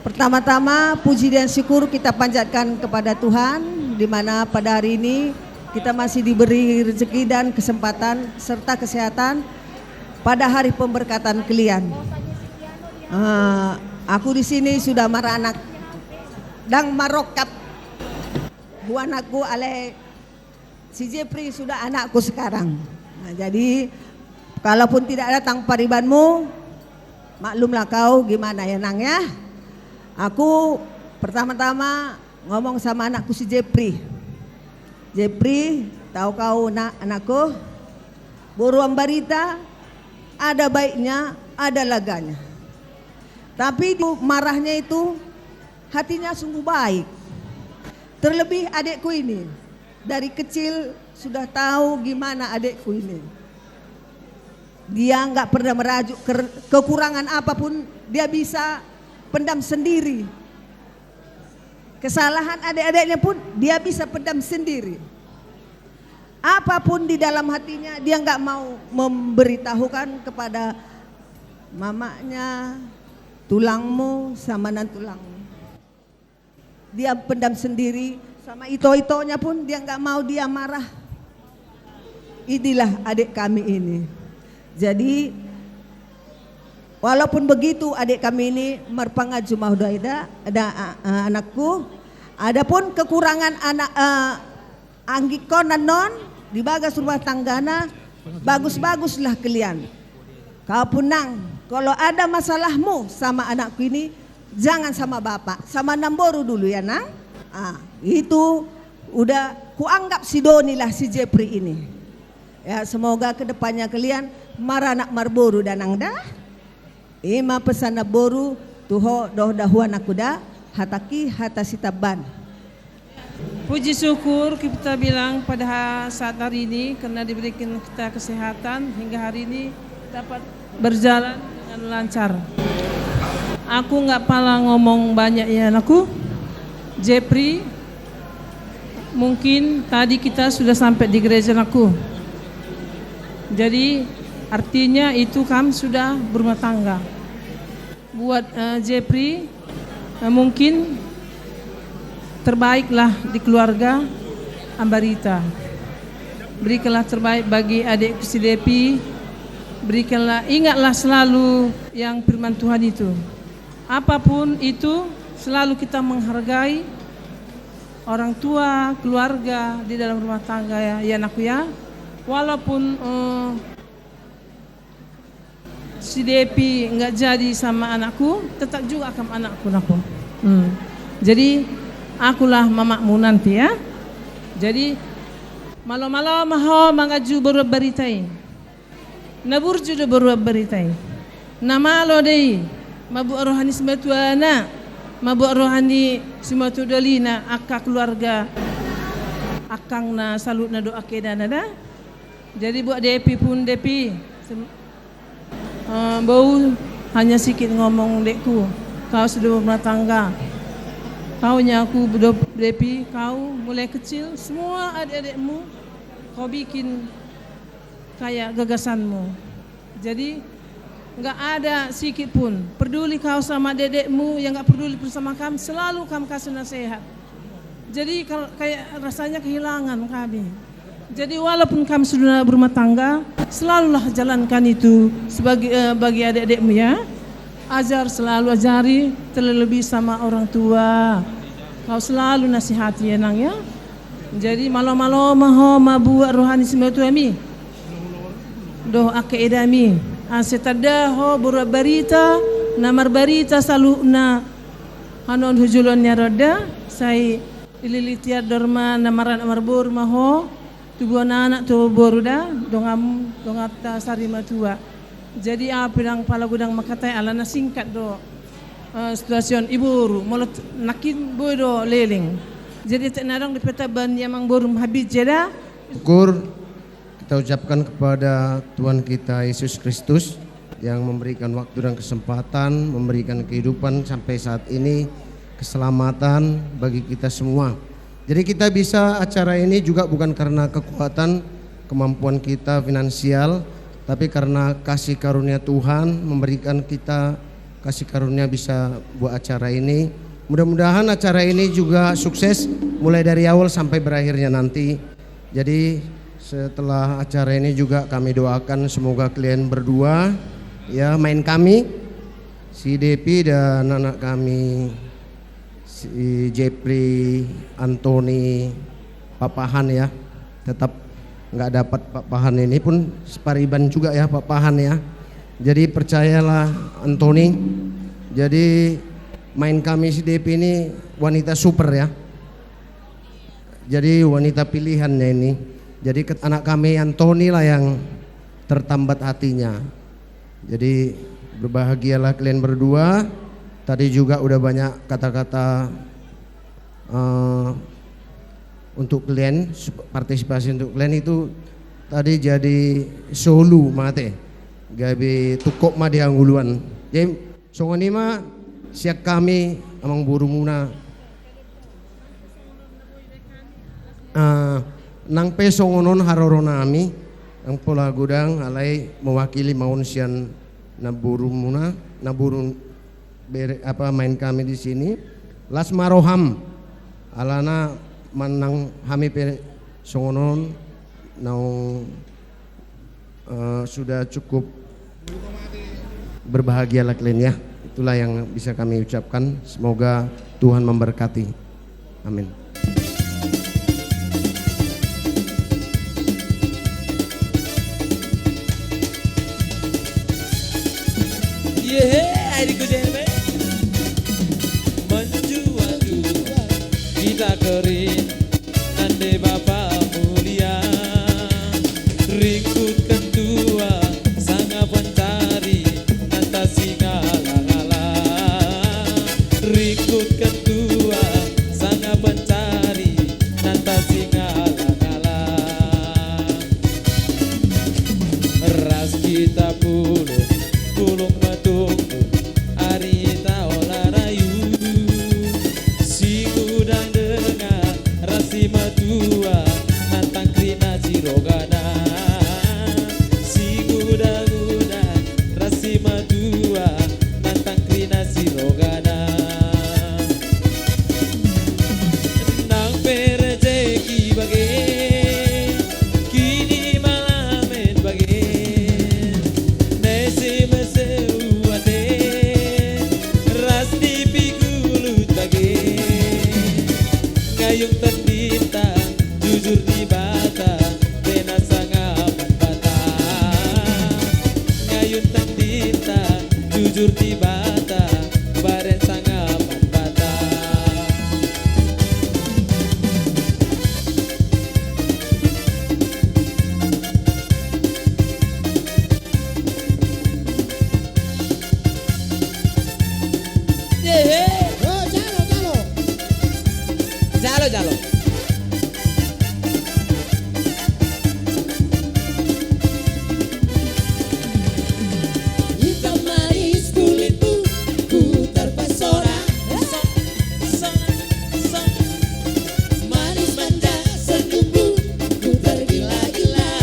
Pertama-tama puji dan syukur kita panjatkan kepada Tuhan, di mana pada hari ini kita masih diberi rezeki dan kesempatan serta kesehatan pada hari pemberkatan kalian. Aku di sini sudah marah anak dan marokap anakku oleh si Jepri sudah anakku sekarang. Nah, jadi kalaupun tidak datang paribanmu, maklumlah kau gimana ya Nang ya. Aku pertama-tama ngomong sama anakku si Jepri. Jepri, tahu kau anakku, buruan berita ada baiknya, ada laganya. Tapi itu marahnya itu hatinya sungguh baik. Terlebih adikku ini, dari kecil sudah tahu gimana adikku ini. Dia nggak pernah merajuk kekurangan apapun, dia bisa pendam sendiri. Kesalahan adik-adiknya pun dia bisa pendam sendiri. Apapun di dalam hatinya dia nggak mau memberitahukan kepada mamanya, tulangmu sama nan tulangmu. Dia pendam sendiri, sama ito-itonya pun dia nggak mau, dia marah. Inilah adik kami ini. Jadi walaupun begitu adik kami ini merpangaju mahdoida ada anakku. Adapun kekurangan anak anggiko nanon di bagas rumah tanggana bagus-baguslah kalian. Kau punang kalau ada masalahmu sama anakku ini jangan sama bapak, sama Namboru dulu ya Nang. Itu udah kuanggap si Doni lah si Jepri ini. Ya semoga kedepannya kalian maranak marboru dan Nang dah. Ima pesan boru tuho doh dahuan aku dah hataki hatasitaban. Puji syukur kita bilang pada saat hari ini karena diberikan kita kesehatan hingga hari ini dapat berjalan dengan lancar. Aku nggak pala ngomong banyak ya anakku. Jepri, mungkin tadi kita sudah sampai di gereja anakku. Jadi artinya itu kami sudah berumah tangga. Buat Jepri mungkin terbaiklah di keluarga Ambarita. Berikanlah terbaik bagi adikku si Depi. Berikanlah, ingatlah selalu yang firman Tuhan itu. Apapun itu selalu kita menghargai orang tua, keluarga di dalam rumah tangga ya anakku ya. Walaupun si Depi nggak jadi sama anakku, tetap juga akan anakku. Jadi akulah mamakmu nanti ya. Jadi malam-malam maho mangaju berberitai. Naburju de berberitai. Nama lo dei mabu rohani sematuana, mabu rohani sematu dalina akak keluarga akang na salut na doa kedana dah. Jadi buat Depi pun Depi bau hanya sikit ngomong dekku, kau sudah berumah tangga, kau nyaku Depi, kau mulai kecil semua adik-adikmu kau bikin kayak gagasanmu. Jadi nggak ada sikit pun peduli kau sama dedekmu yang nggak peduli bersama kami, selalu kami kasih nasihat. Jadi kalau kayak rasanya kehilangan kami. Jadi walaupun kami sudah berumah tangga, selalulah jalankan itu sebagai bagi adik-adikmu ya. Ajar, selalu ajari, terlebih sama orang tua. Kau selalu nasihati ya Nang ya. Jadi malam-malam maho mabuat rohani sematu ami. Doh akeidami. Asetada ho berita, namar berita selalu na hanon hujulonnya roda. Saya ililitiar dorma namaran amar bor maho. Tubuh anak tu boruda dongam dongata sarima tua. Jadi bilang pala gudang makatai ala na singkat do situasi iburu molot nakin bodo leling. Jadi tak narang di peta ban yang borum habis jeda. Syukur kita ucapkan kepada Tuhan kita Yesus Kristus yang memberikan waktu dan kesempatan, memberikan kehidupan sampai saat ini, keselamatan bagi kita semua. Jadi kita bisa acara ini juga bukan karena kekuatan, kemampuan kita finansial, tapi karena kasih karunia Tuhan memberikan kita kasih karunia bisa buat acara ini. Mudah-mudahan acara ini juga sukses mulai dari awal sampai berakhirnya nanti. Jadi setelah acara ini juga kami doakan semoga kalian berdua ya main kami, si Depi dan anak kami si Jepri, Antoni, Papahan ya, tetap nggak dapat Papahan ini pun separiban juga ya Papahan ya. Jadi percayalah Antoni, jadi main kami si Depi ini wanita super ya. Jadi wanita pilihannya ini. Jadi anak kami Antoni lah yang tertambat hatinya. Jadi berbahagialah kalian berdua. Tadi juga udah banyak kata-kata untuk kalian, partisipasi untuk kalian itu tadi jadi solu mate. Gabe tukok mah diangguluan. Jadi songoni mah siak kami amang burumuna. Nang peso ngonon haroronami ang pola gudang alay mewakili maunsian naburumuna naburun main kami di sini las maroham alana manang hami pe songonon naung sudah cukup berbahagialah kalian ya. Itulah yang bisa kami ucapkan, semoga Tuhan memberkati, amin. Airiku jembe menjual kita kering nande Bapak mulia ringkut kentua sanga pencari nanta singala-ngala ringkut kentua sanga pencari nanta singala-ngala ras kita pulung matunggu arita olah rayu si udang dengar rasi matua nantang krina cirogana si udang rasi matua nantang krina cirogana nang perejeki bage kini malamen bage nesi meseu ade ras di pigulut bage ngayung terdintang jujur di bata bena sangat bata ngayung terdintang jujur di bata baren sangat bata jalo hitam manis kulitmu ku terpesona manis manja senyummu ku tergila-gila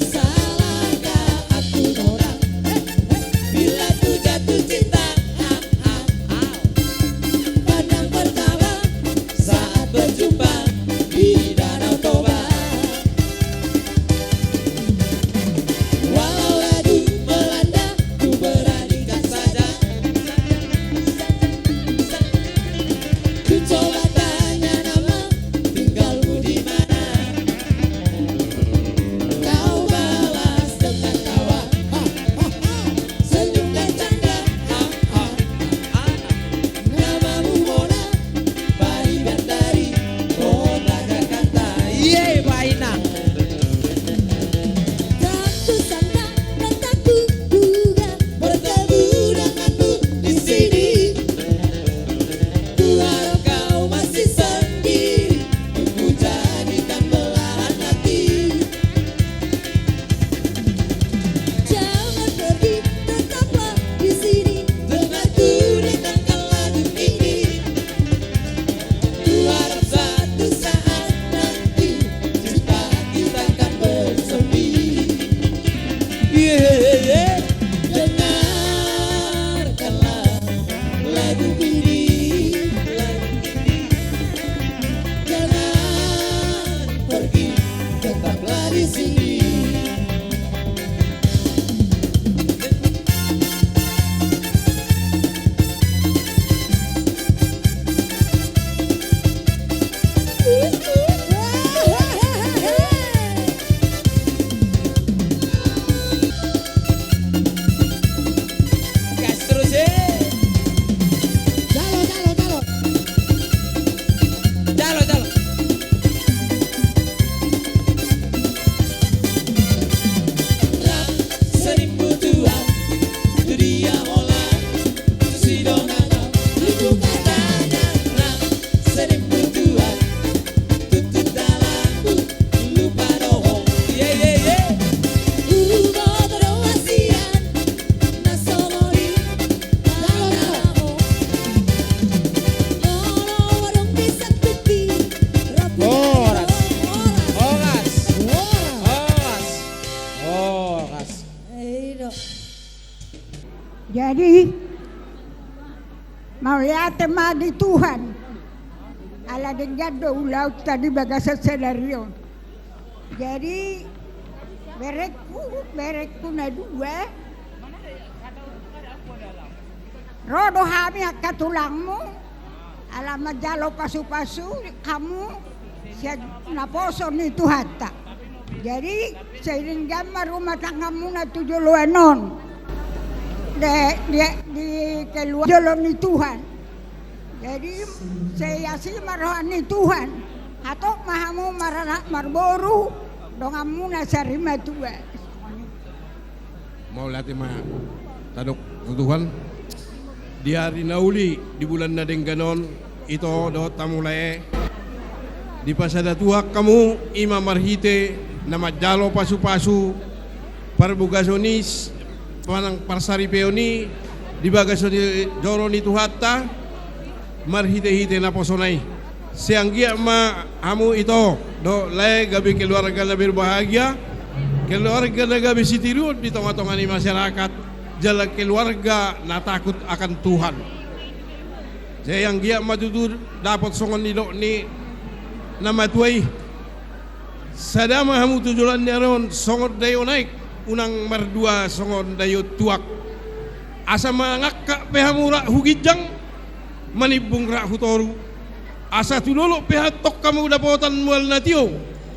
salahkah aku orang bila ku jatuh cinta mau lihat di Tuhan. Ala denggado ulau tadi bagasa senario. Jadi berekku na dua. Rodo kami katulangmu. Ala majalo pasu-pasu kamu siya naposo ni Tuhan ta. Jadi seiring gambar rumah tanggamu na tujuluanon. Di keluar jalan ni Tuhan. Jadi saya sih marohan ni Tuhan. Atau mahamu maranak marboru dongamu nasarima Tuhan. Mau lihat ma tadok Tuhan. Di hari nauli di bulan na dengganon ito do tamulae. Di pasada tuak kamu ima marhite na majalo pasu-pasu parbugasonis panang parsari peoni di bagasoni joro ni tuhatta marhite-hite na posonai sianggia ma hamu ito do lae gabi keluarga na berbahagia keluarga na gabi sitirud di tengah-tengah ni masyarakat jala keluarga na takut akan Tuhan sianggia matutur dapat songon nilo ni nama tuai sadama hamu tujulan nyaron songot dayo naik unang mardua songon dayo tuak asa mangakka pehamu rak hugijang manibung rak hutoru asa tulolo pehat tok kamu dapotan mual natio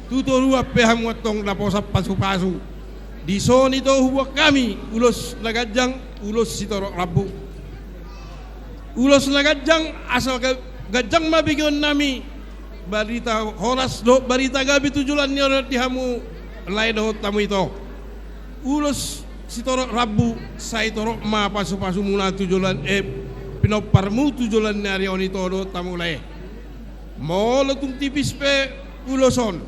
tutoru pehamu tong daposap pasu-pasu di son itu huwak kami ulos nagajang ulos sitorok rabu ulos nagajang asal gajang mabigon nami barita horas do barita gabi tujulan nyorot dihamu lain do tamu itu ulos sitorok rabu sai torok ma pasu-pasu muna tujulan pinoparmu tujulan narion itu do tamu lain mau letung tipis pe uloson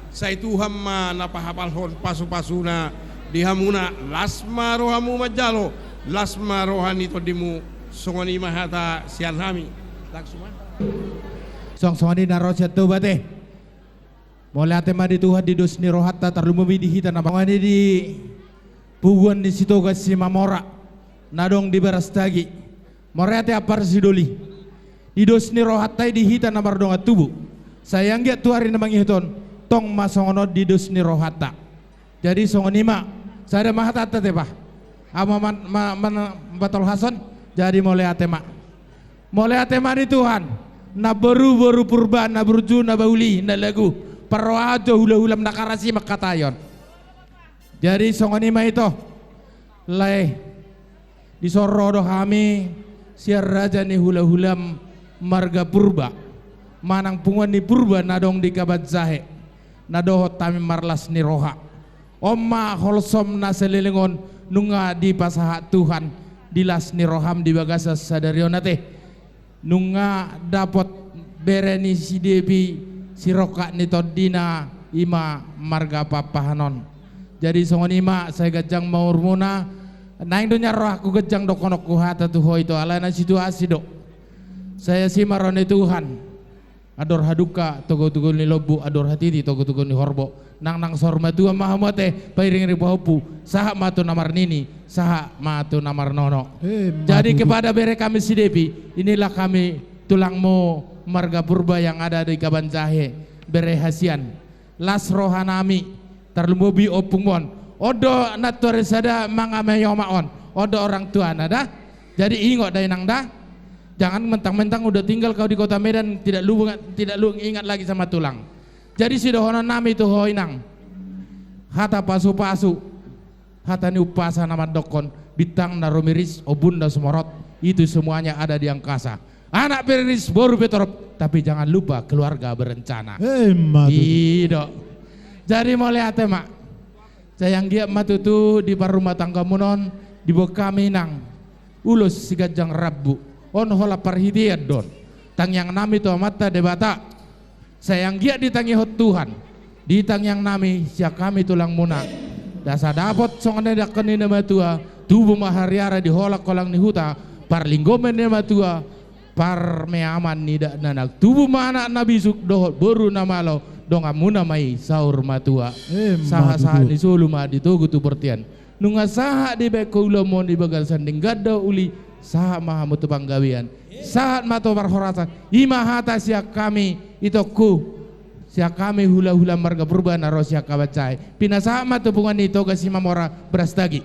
sai Tuhan ma napahapal hon pasu-pasuna dihamuna lasma rohamu majalo lasma rohani to dimu songoni mahata sian hami langsung Song-songan na rosyat to bate. Mula ate madi Tuhan di dusni rohatta terlumumi di hita na bangani di puguan di situ gas si mamora nadong di berastagi. Morate apar sidoli. Di dusni rohatta di hita na bardonga tubuh. Sayang gia tuari na manghiton tong masongono di dusni rohatta. Jadi songonima saya mahata te bah. Ama man batal hasan jadi mulai atema. Mulai atema di Tuhan. Na baru purba na burju na bauli na lagu parwajo hula-hulam nakarasi makatayon. Jadi songonima itu lay di sorodo kami siar raja ni hula-hulam marga purba manang pungan ni purba nadong di kabat zahe nadohot tami marlas ni roha omma holsom na selilingon nunga di pasaha Tuhan dilas ni roham di bagasa sadarionate nunga dapat bereni si debi si roka ni todina ima marga papahanon. Jadi songon ima saya gajang maurmuna naing dunya roh aku gajang dokonok ku hata tuho itu alana situasi dok. Saya si marone Tuhan. Ador haduka togo-togo ni lobu ador hatiti togo-togo ni horbo. Nang sorma tua mahamate pairing ribahopu saha matu namar nini saha matu namar nono. Jadi kepada bere kami si debi inilah kami tulangmu marga purba yang ada di Kaban Jahe bere hasian las rohanami terlumbubi opungmon odo natore sada mangameyomaon odo orang tua nada jadi ingot dari nang dah jangan mentang-mentang udah tinggal kau di kota Medan tidak lu ingat lagi sama tulang. Jadi si dohonan nami itu hoinang hata pasu-pasu hata ni upasa nama dokon bitang naromiris obunda semorot itu semuanya ada di angkasa. Anak periris baru betorop tapi jangan lupa keluarga berencana. Tidak. Jadi mulai ate mak sayang dia matutu di rumah tangga munon di kami nang ulus si gajang rabu on hola parhidiat don tang yang nami to mata debata sayang dia ditangi hot Tuhan ditang yang nami siak kami tulang muna dasa dapat songan dak kenina matua tubuh mahariara di hola kolang ni huta parlinggomen ni matua par meaman nida nanak tubuh mana nabi suk dohot baru namalo dong amuna mai saur matua saha-saha ni suluma ditugu tu bertian nunga saha di beko ulamon di bagal sanding gadda uli saat maha mutu panggawian, saat mato barhoratan, ima hata siak kami itoku, siak kami hula-hula marga perubahan naro siak kabacai, pina saat mato pungan ito kasih mamora berastagi.